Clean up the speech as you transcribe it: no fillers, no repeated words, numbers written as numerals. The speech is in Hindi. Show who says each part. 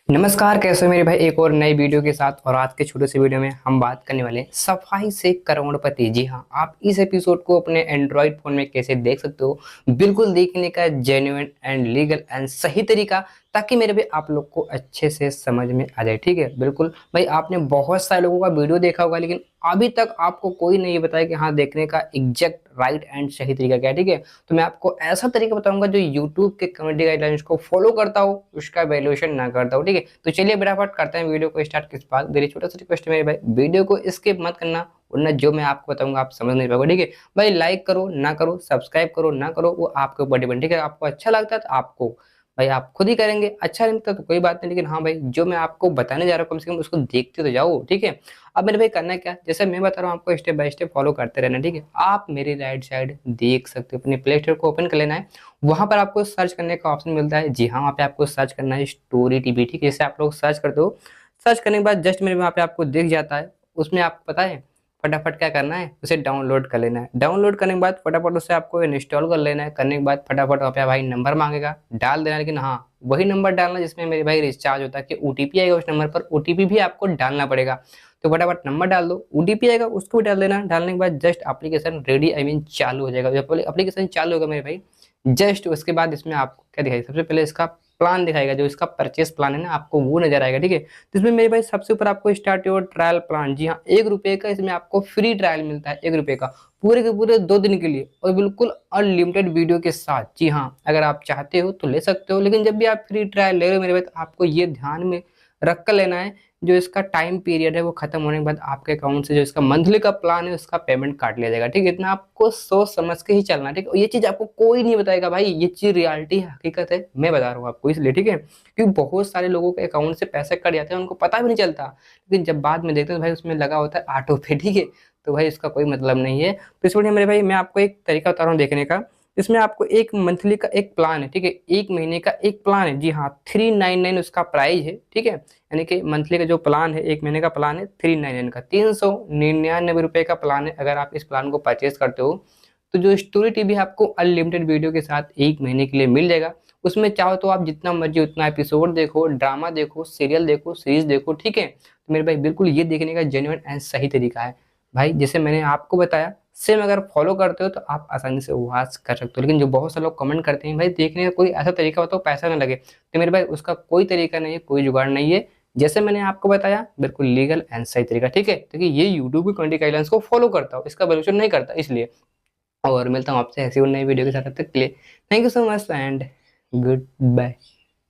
Speaker 1: नमस्कार, कैसे हो मेरे भाई। एक और नई वीडियो के साथ और आज के छोटे से वीडियो में हम बात करने वाले हैं सफाई से करोड़पति। जी हाँ, आप इस एपिसोड को अपने एंड्रॉइड फोन में कैसे देख सकते हो, बिल्कुल देखने का जेन्युइन एंड लीगल एंड सही तरीका, ताकि मेरे भी आप लोग को अच्छे से समझ में आ जाए। ठीक है, बिल्कुल भाई, आपने बहुत सारे लोगों का वीडियो देखा होगा, लेकिन अभी तक आपको कोई नहीं बताया कि हाँ, देखने का एग्जैक्ट राइट एंड सही तरीका क्या है। ठीक है, तो मैं आपको ऐसा तरीका बताऊंगा जो यूट्यूब के कम्युनिटी गाइडलाइंस को फॉलो करता हो, उसका वैल्यूएशन ना करता हो। ठीक है, तो चलिए फटाफट करते हैं वीडियो को स्टार्ट। किस बात मेरी छोटा सा रिक्वेस्ट है मेरे भाई, वीडियो को स्किप मत करना, वरना जो मैं आपको बताऊंगा आप समझ नहीं पाओगे। ठीक है भाई, लाइक करो ना करो, सब्सक्राइब करो ना करो, वो आपके ऊपर डिपेंड। ठीक है, आपको अच्छा लगता है तो आपको भाई आप खुद ही करेंगे, अच्छा नहीं लगता तो कोई बात नहीं, लेकिन हाँ भाई, जो मैं आपको बताने जा रहा हूँ कम से कम उसको देखते तो जाओ। ठीक है, अब मेरे भाई करना क्या है, जैसे मैं बता रहा हूँ आपको स्टेप बाय स्टेप फॉलो करते रहना। ठीक है, आप मेरी राइट साइड देख सकते हो, अपने प्ले स्टोर को ओपन कर लेना है। वहां पर आपको सर्च करने का ऑप्शन मिलता है। जी हाँ, वहाँ पे आपको सर्च करना है स्टोरी टीवी। ठीक है, जैसे आप लोग सर्च करते हो, सर्च करने के बाद जस्ट मेरे वहाँ पे आपको दिख जाता है। उसमें आपको पता है फटाफट क्या करना है, उसे डाउनलोड कर लेना है। डाउनलोड करने के बाद फटाफट उसे आपको इंस्टॉल कर लेना है। करने के बाद फटाफट वहाँ पे भाई नंबर मांगेगा, डाल देना है, लेकिन हाँ, वही नंबर डालना जिसमें मेरे भाई रिचार्ज होता है। कि ओटीपी आएगा उस नंबर पर, ओटीपी भी आपको डालना पड़ेगा। तो फटाफट नंबर डाल दो, ओटीपी आएगा उसको भी डाल देना। डालने के बाद just application ready, I mean चालू हो जाएगा। जब एप्लीकेशन चालू होगा मेरे भाई, जस्ट उसके बाद इसमें आपको क्या दिखाएगा, सबसे पहले इसका प्लान दिखाएगा, जो इसका परचेस प्लान है ना, आपको वो नजर आएगा। ठीक है, तो इसमें मेरे भाई सबसे ऊपर आपको स्टार्ट योर ट्रायल प्लान। जी हाँ, 1 रुपए का इसमें आपको फ्री ट्रायल मिलता है, 1 रुपए का, पूरे के पूरे 2 दिन के लिए, और बिल्कुल अनलिमिटेड वीडियो के साथ। जी हाँ, अगर आप चाहते हो तो ले सकते हो, लेकिन जब भी आप फ्री ट्रायल ले रहे हो मेरे भाई, तो आपको ये ध्यान में रख कर लेना है, जो इसका टाइम पीरियड है वो खत्म होने के बाद आपके अकाउंट से जो इसका मंथली का प्लान है उसका पेमेंट काट लिया जाएगा। ठीक है, इतना आपको सोच समझ के ही चलना है। ठीक है, और ये चीज आपको कोई नहीं बताएगा भाई, ये चीज रियलिटी है, हकीकत है, मैं बता रहा हूँ आपको इसलिए। ठीक है, क्योंकि बहुत सारे लोगों के अकाउंट से पैसे कट जाते हैं, उनको पता भी नहीं चलता, लेकिन जब बाद में देखते हैं तो भाई उसमें लगा होता है ऑटो पे। ठीक है, तो भाई इसका कोई मतलब नहीं है। तो इस वजह मेरे भाई मैं आपको एक तरीका बता रहा हूँ देखने का। इसमें आपको एक मंथली का एक प्लान है। ठीक है, 1 महीने का एक प्लान है। जी हाँ, 399 उसका प्राइस है। ठीक है, यानी कि मंथली का जो प्लान है, 1 महीने का प्लान है 399 का, 399 रुपए का प्लान है। अगर आप इस प्लान को परचेज करते हो तो जो स्टोरी टीवी आपको अनलिमिटेड वीडियो के साथ 1 महीने के लिए मिल जाएगा। उसमें चाहो तो आप जितना मर्जी उतना एपिसोड देखो, ड्रामा देखो, सीरियल देखो, सीरीज देखो। ठीक है, तो मेरे भाई बिल्कुल ये देखने का जेन्युइन एंड सही तरीका है भाई। जैसे मैंने आपको बताया, सेम अगर फॉलो करते हो तो आप आसानी से वॉच कर सकते हो। लेकिन जो बहुत सारे लोग कमेंट करते हैं भाई देखने का कोई ऐसा तरीका बताओ पैसा ना लगे, तो मेरे भाई उसका कोई तरीका नहीं है, कोई जुगाड़ नहीं है। जैसे मैंने आपको बताया, बिल्कुल लीगल एंड सही तरीका। ठीक है, क्योंकि ये यूट्यूब की कंट्री गाइडलाइंस को फॉलो करता हूँ, इसका वैल्यूएशन नहीं करता, इसलिए। और मिलता हूँ आपसे ऐसी और नई वीडियो के साथ, तब तक के लिए thank you so much and good bye.